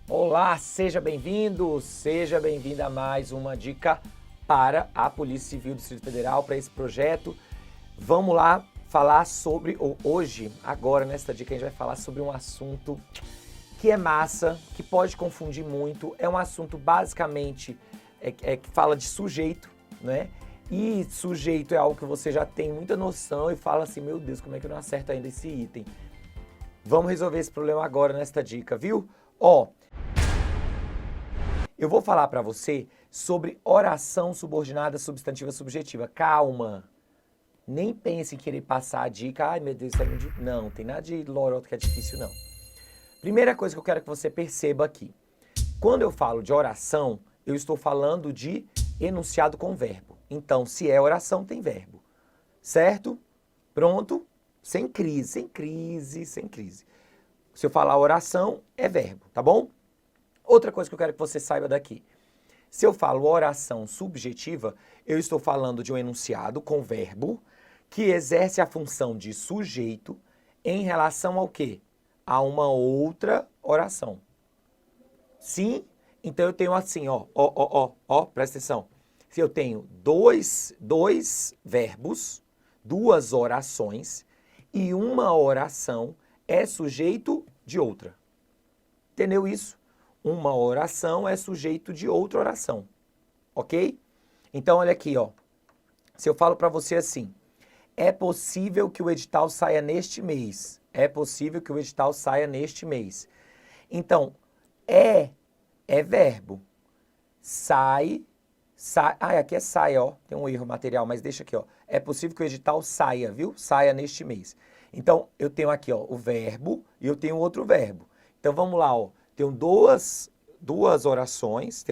Olá, seja bem-vindo, seja bem-vinda a mais uma dica para a Polícia Civil do Distrito Federal, para esse projeto. Vamos lá falar sobre, ou hoje, agora nesta dica, a gente vai falar sobre um assunto que é massa, que pode confundir muito. É um assunto basicamente que fala de sujeito, né? E sujeito é algo que você já tem muita noção e fala assim, meu Deus, como é que eu não acerto ainda esse item? Vamos resolver esse problema agora nesta dica, viu? Eu vou falar para você sobre oração subordinada substantiva subjetiva. Calma! Nem pense em querer passar a dica. Ai, meu Deus, isso é muito difícil. Não, tem nada de lorota que é difícil, não. Primeira coisa que eu quero que você perceba aqui. Quando eu falo de oração, eu estou falando de enunciado com verbo. Então, se é oração, tem verbo. Certo? Pronto? Sem crise, sem crise, sem crise. Se eu falar oração, é verbo, tá bom? Outra coisa que eu quero que você saiba daqui. Se eu falo oração subjetiva, eu estou falando de um enunciado com verbo que exerce a função de sujeito em relação ao quê? A uma outra oração. Sim? Então eu tenho assim, presta atenção. Se eu tenho dois verbos, duas orações, e uma oração é sujeito de outra. Entendeu isso? Uma oração é sujeito de outra oração, ok? Então, olha aqui, ó. Se eu falo para você assim, é possível que o edital saia neste mês. É possível que o edital saia neste mês. Então, é verbo. Sai. Aqui é sai, ó. Tem um erro material, mas deixa aqui, ó. É possível que o edital saia, viu? Saia neste mês. Então, eu tenho aqui, ó, o verbo e eu tenho outro verbo. Então, vamos lá, ó. Tenho duas orações,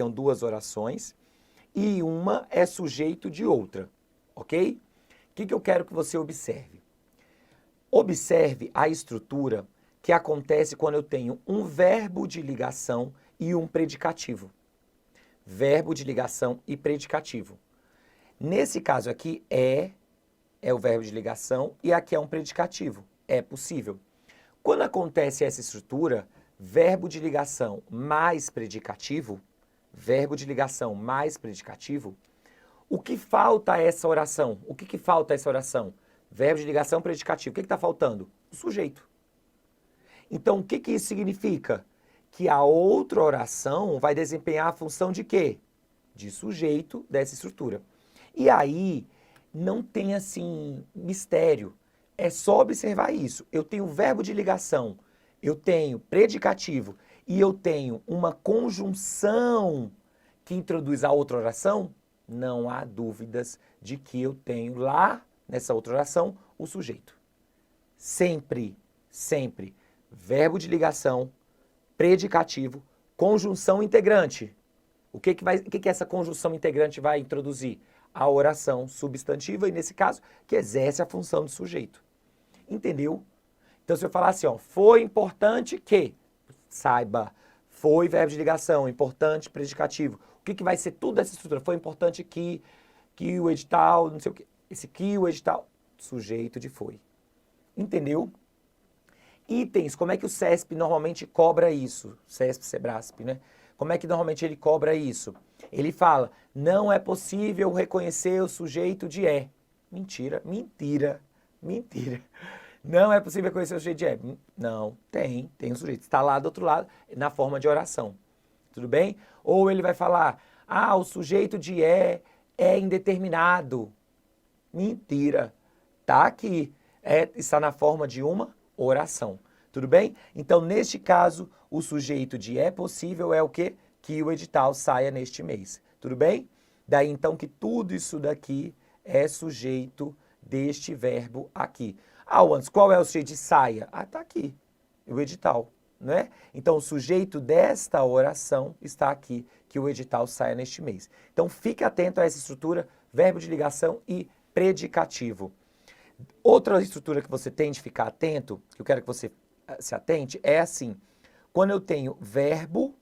e uma é sujeito de outra, ok? O que eu quero que você observe? Observe a estrutura que acontece quando eu tenho um verbo de ligação e um predicativo. Verbo de ligação e predicativo. Nesse caso aqui, é o verbo de ligação e aqui é um predicativo. É possível. Quando acontece essa estrutura, verbo de ligação mais predicativo, o que falta a essa oração? O que falta a essa oração? Verbo de ligação predicativo. O que está faltando? O sujeito. Então, o que isso significa? Que a outra oração vai desempenhar a função de quê? De sujeito dessa estrutura. E aí, não tem assim mistério. É só observar isso. Eu tenho verbo de ligação, eu tenho predicativo e eu tenho uma conjunção que introduz a outra oração, não há dúvidas de que eu tenho lá, nessa outra oração, o sujeito. Sempre, sempre, verbo de ligação, predicativo, conjunção integrante. O que essa conjunção integrante vai introduzir? A oração substantiva e, nesse caso, que exerce a função de sujeito. Entendeu? Então, se eu falar assim, ó, foi importante que, saiba, foi verbo de ligação, importante, predicativo. O que vai ser tudo essa estrutura? Foi importante que o edital, não sei o quê. Esse que o edital, sujeito de foi. Entendeu? Itens, como é que o CESP normalmente cobra isso? CESP, SEBRASP, né? Como é que normalmente ele cobra isso? Ele fala, não é possível reconhecer o sujeito de é. Mentira, mentira, mentira. Não é possível reconhecer o sujeito de é. Não, tem um sujeito. Está lá do outro lado, na forma de oração. Tudo bem? Ou ele vai falar, o sujeito de é indeterminado. Mentira. Tá aqui. Está na forma de uma oração. Tudo bem? Então, neste caso, o sujeito de é possível é o quê? Que o edital saia neste mês. Tudo bem? Daí, então, que tudo isso daqui é sujeito deste verbo aqui. Antes, qual é o sujeito de saia? Tá aqui. O edital, né? Então, o sujeito desta oração está aqui, que o edital saia neste mês. Então, fique atento a essa estrutura, verbo de ligação e predicativo. Outra estrutura que você tem de ficar atento, que eu quero que você se atente, é assim. Quando eu tenho verbo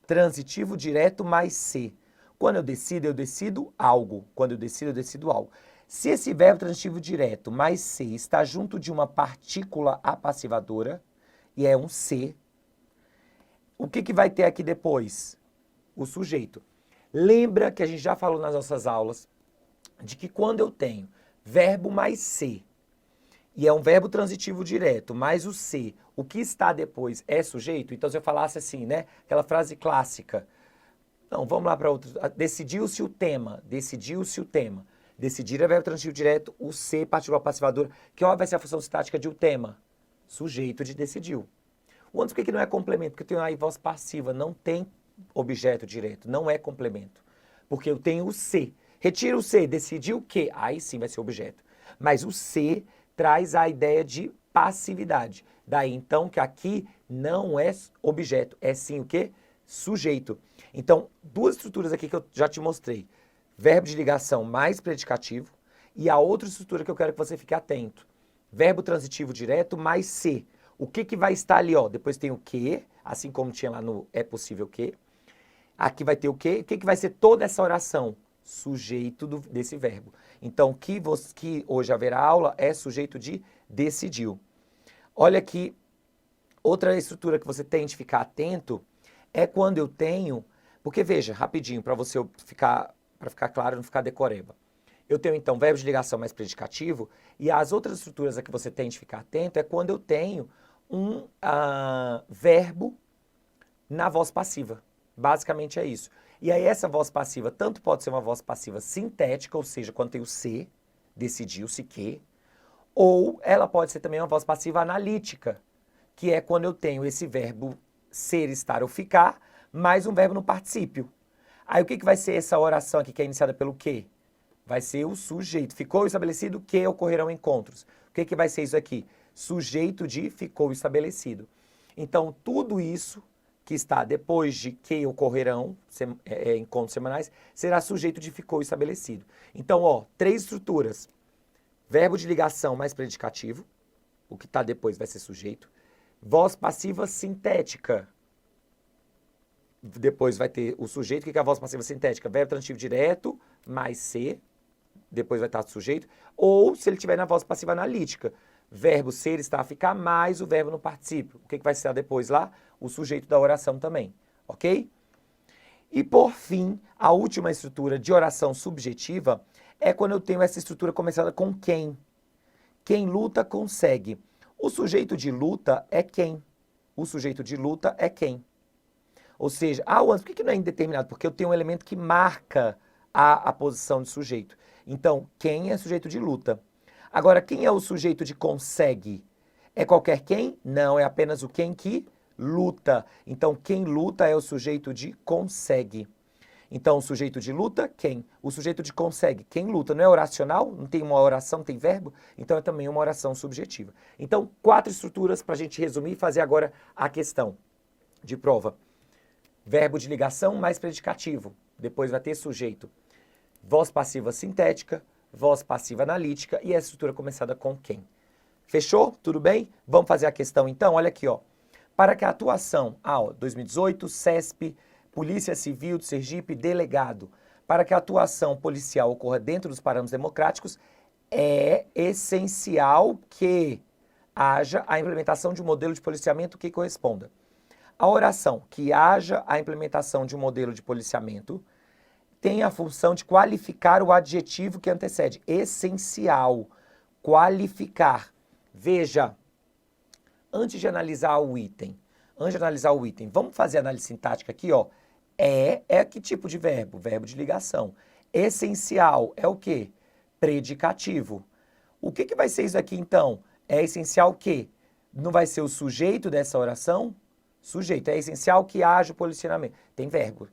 transitivo direto mais ser. Quando eu decido algo. Quando eu decido algo. Se esse verbo transitivo direto mais ser está junto de uma partícula apassivadora, e é um ser, o que que vai ter aqui depois? O sujeito. Lembra que a gente já falou nas nossas aulas de que quando eu tenho verbo mais ser, e é um verbo transitivo direto, mais o ser, o que está depois é sujeito? Então, se eu falasse assim, né? Aquela frase clássica. Não, vamos lá para outro. Decidiu-se o tema. Decidiu-se o tema. Decidir é verbo transitivo direto, o ser, particular passivadora. Que hora vai ser a função sintática de o tema? Sujeito de decidiu. O antes, por que não é complemento? Porque eu tenho aí voz passiva, não tem objeto direto, não é complemento. Porque eu tenho o ser. Retira o ser, decidiu o quê? Aí sim vai ser objeto. Mas o ser traz a ideia de passividade. Daí então que aqui não é objeto, é sim o quê? Sujeito. Então, duas estruturas aqui que eu já te mostrei. Verbo de ligação mais predicativo e a outra estrutura que eu quero que você fique atento. Verbo transitivo direto mais ser. O que que vai estar ali, ó? Depois tem o que, assim como tinha lá no é possível que. Aqui vai ter o que que vai ser toda essa oração? Sujeito desse verbo. Então, que hoje haverá aula é sujeito de decidiu. Olha aqui, outra estrutura que você tem de ficar atento é quando eu tenho, porque veja, rapidinho, para ficar claro, não ficar decoreba. Eu tenho então verbo de ligação mais predicativo e as outras estruturas a que você tem de ficar atento é quando eu tenho um verbo na voz passiva. Basicamente é isso. E aí essa voz passiva tanto pode ser uma voz passiva sintética, ou seja, quando tem o se, decidiu-se que, ou ela pode ser também uma voz passiva analítica, que é quando eu tenho esse verbo ser, estar ou ficar, mais um verbo no particípio. Aí o que vai ser essa oração aqui que é iniciada pelo que? Vai ser o sujeito. Ficou estabelecido que ocorrerão encontros. O que vai ser isso aqui? Sujeito de ficou estabelecido. Então, tudo isso que está depois de que ocorrerão encontros semanais, será sujeito de ficou estabelecido. Então, ó, três estruturas. Verbo de ligação mais predicativo, o que está depois vai ser sujeito. Voz passiva sintética. Depois vai ter o sujeito. O que é a voz passiva sintética? Verbo transitivo direto mais ser. Depois vai estar sujeito. Ou, se ele estiver na voz passiva analítica, verbo ser, estar, ficar, mais o verbo no particípio. O que vai ser depois lá? O sujeito da oração também, ok? E por fim, a última estrutura de oração subjetiva é quando eu tenho essa estrutura começada com quem. Quem luta consegue. O sujeito de luta é quem. O sujeito de luta é quem. Ou seja, por que não é indeterminado? Porque eu tenho um elemento que marca a posição de sujeito. Então, quem é sujeito de luta. Agora, quem é o sujeito de consegue? É qualquer quem? Não, é apenas o quem que luta. Então, quem luta é o sujeito de consegue. Então, o sujeito de luta, quem? O sujeito de consegue. Quem luta não é oracional? Não tem uma oração, tem verbo? Então, é também uma oração subjetiva. Então, 4 estruturas para a gente resumir e fazer agora a questão de prova. Verbo de ligação mais predicativo. Depois vai ter sujeito. Voz passiva sintética, voz passiva analítica e a estrutura começada com quem. Fechou? Tudo bem? Vamos fazer a questão então? Olha aqui, ó. Para que a atuação, 2018, CESP, Polícia Civil de Sergipe, delegado. Para que a atuação policial ocorra dentro dos parâmetros democráticos, é essencial que haja a implementação de um modelo de policiamento que corresponda. A oração que haja a implementação de um modelo de policiamento tem a função de qualificar o adjetivo que antecede. Essencial. Qualificar. Veja, antes de analisar o item, vamos fazer a análise sintática aqui, ó. É que tipo de verbo? Verbo de ligação. Essencial é o quê? Predicativo. O que vai ser isso aqui, então? É essencial que não vai ser o sujeito dessa oração? Sujeito. É essencial que haja o policiamento. Tem verbo.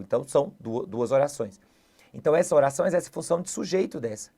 Então, são duas orações. Então, essa oração exerce função de sujeito dessa.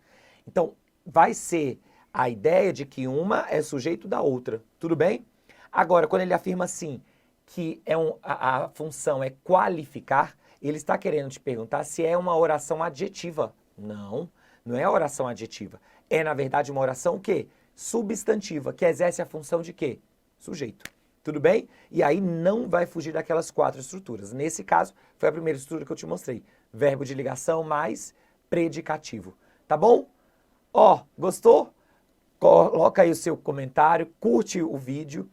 Então, vai ser a ideia de que uma é sujeito da outra. Tudo bem? Agora, quando ele afirma assim, que a função é qualificar, ele está querendo te perguntar se é uma oração adjetiva. Não, não é oração adjetiva. É, na verdade, uma oração o quê? Substantiva, que exerce a função de quê? Sujeito. Tudo bem? E aí não vai fugir daquelas 4 estruturas. Nesse caso, foi a primeira estrutura que eu te mostrei. Verbo de ligação mais predicativo. Tá bom? Ó, gostou? Coloca aí o seu comentário, curte o vídeo.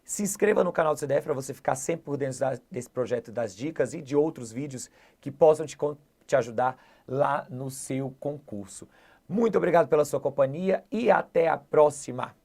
Se inscreva no canal do CDF para você ficar sempre por dentro desse projeto, das dicas e de outros vídeos que possam te ajudar lá no seu concurso. Muito obrigado pela sua companhia e até a próxima!